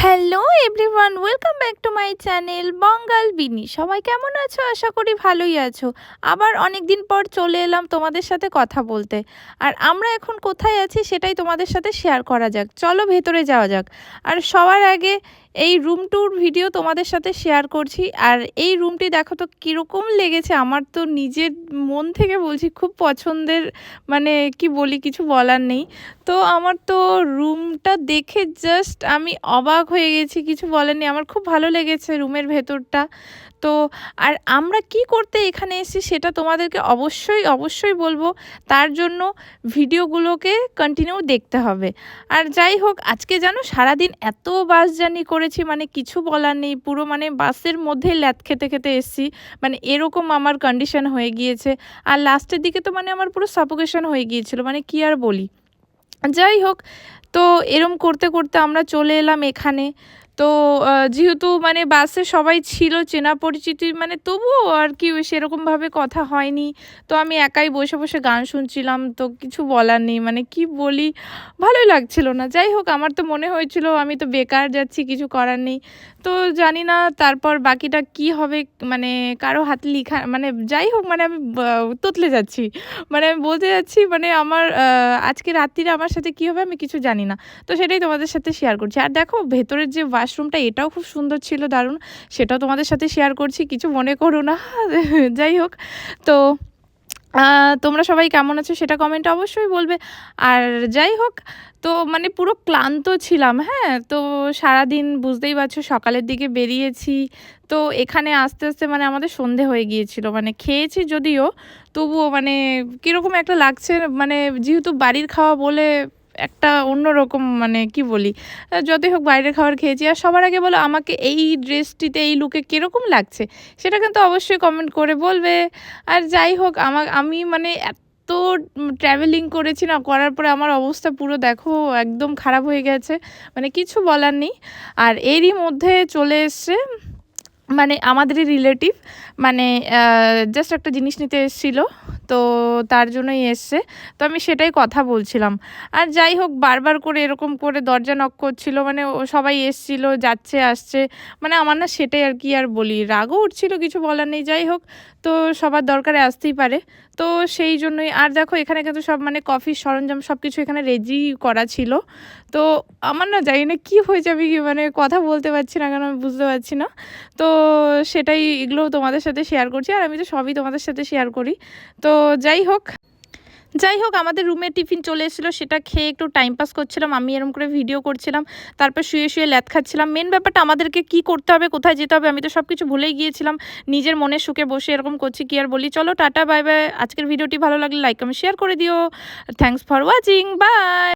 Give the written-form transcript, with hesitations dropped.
Hello everyone, welcome back to my channel Bangal Bini. সবাই কেমন আছো? আশা করি ভালোই আছো। আবার অনেক দিন পর চলে এলাম তোমাদের সাথে কথা বলতে। আর আমরা এখন কোথায় আছি সেটাই তোমাদের সাথে শেয়ার করা যাক। চলো ভেতরে যাওয়া যাক। আর সবার আগে এই রুম ট্যুর ভিডিও তোমাদের সাথে শেয়ার করছি। আর এই রুমটি দেখো তো কীরকম লেগেছে। আমার তো নিজের মন থেকে বলছি, খুব পছন্দের, মানে কি বলি, কিছু বলার নেই। তো আমার তো রুমটা দেখে জাস্ট আমি অবাক হয়ে গেছি, কিছু বলার নেই। আমার খুব ভালো লেগেছে রুমের ভেতরটা। তো আর আমরা কি করতে এখানে এসেছি সেটা তোমাদেরকে অবশ্যই বলবো। তার জন্য ভিডিওগুলোকে কন্টিনিউ দেখতে হবে। আর যাই হোক, আজকে জানো সারাদিন এত বাস জার্নি করেছি, মানে কিছু বলার নেই। পুরো মানে বাসের মধ্যেই ল্যাদ খেতে খেতে এসেছি, মানে এরকম আমার কন্ডিশন হয়ে গিয়েছে। আর লাস্টের দিকে তো মানে আমার পুরো সাফোকেশন হয়ে গিয়েছিল, মানে কি আর বলি। যাই হোক, তো এরম করতে করতে আমরা চলে এলাম এখানে। তো যেহেতু মানে বাসে সবাই ছিল চেনা পরিচিতি, মানে তবুও আর কি সেরকমভাবে কথা হয়নি। তো আমি একাই বসে বসে গান শুনছিলাম। তো কিছু বলার নেই, মানে কি বলি, ভালোই লাগছিল না। যাই হোক, আমার তো মনে হয়েছিল আমি তো বেকার যাচ্ছি, কিছু করার নেই। তো জানি না তারপর বাকিটা কি হবে, মানে কারো হাতে লিখা, মানে যাই হোক, মানে আমি তোতলে যাচ্ছি। মানে আমি বলতে যাচ্ছি, মানে আমার আজকে রাত্রিরে আমার সাথে কী হবে আমি কিছু জানি না। তো সেটাই তোমাদের সাথে শেয়ার করছি। আর দেখো ভেতরের যে ওয়াশরুমটা, এটাও খুব সুন্দর ছিল, দারুণ। সেটাও তোমাদের সাথে শেয়ার করছি, কিছু মনে করো না। যাই হোক, তো তোমরা সবাই কেমন আছো সেটা কমেন্টে অবশ্যই বলবে। আর যাই হোক, তো মানে পুরো ক্লান্ত ছিলাম। হ্যাঁ, তো সারাদিন বুঝতেই পারছো সকালের দিকে বেরিয়েছি। তো এখানে আস্তে আস্তে মানে আমাদের সন্ধে হয়ে গিয়েছিল। মানে খেয়েছি যদিও, তবুও মানে কীরকম একটা লাগছে, মানে যেহেতু বাড়ির খাওয়া বলে একটা অন্যরকম, মানে কি বলি। যতই হোক বাইরের খাবার খেয়েছি। আর সবার আগে বলো আমাকে এই ড্রেসটিতে এই লুকে কীরকম লাগছে সেটা কিন্তু অবশ্যই কমেন্ট করে বলবে। আর যাই হোক, আমি মানে এত ট্রাভেলিং করেছি না, করার পরে আমার অবস্থা পুরো দেখো একদম খারাপ হয়ে গেছে, মানে কিছু বলার নেই। আর এরই মধ্যে চলে এসছে মানে আমাদেরই রিলেটিভ, মানে জাস্ট একটা জিনিস নিতে এসেছিলো, তো তার জন্যই এসছে। তো আমি সেটাই কথা বলছিলাম। আর যাই হোক, বারবার করে এরকম করে দরজা নক করছিল, মানে ও সবাই এসছিল, যাচ্ছে আসছে, মানে আমার না সেটাই আর কি আর বলি, রাগও উঠছিল, কিছু বলার নেই। যাই হোক, তো সবার দরকারে আসতেই পারে, তো সেই জন্যই। আর দেখো এখানে কিন্তু সব মানে কফির সরঞ্জাম সব কিছু এখানে রেডি করা ছিল। তো আমার না জানি না কী হয়েছে, আমি মানে কথা বলতে পারছি না কেন আমি বুঝতে পারছি না। তো সেটাই, এগুলো তোমাদের সাথে শেয়ার করছি। আর আমি তো সবই তোমাদের সাথে শেয়ার করি। তো যাই হোক আমাদের রুমে টিফিন চলে এসেছিলো, সেটা খেয়ে একটু টাইম পাস করছিলাম। আমি এরকম করে ভিডিও করছিলাম, তারপর শুয়ে শুয়ে ল্যাদ খাচ্ছিলাম। মেন ব্যাপারটা আমাদেরকে কি করতে হবে, কোথায় যেতে হবে, আমি তো সব কিছু ভুলেই গিয়েছিলাম। নিজের মনের সুখে বসে এরকম করছি, কি আর বলি। চলো টাটা, বাই বাই। আজকের ভিডিওটি ভালো লাগলে লাইক কমেন্ট শেয়ার করে দিও। Thanks for watching, by.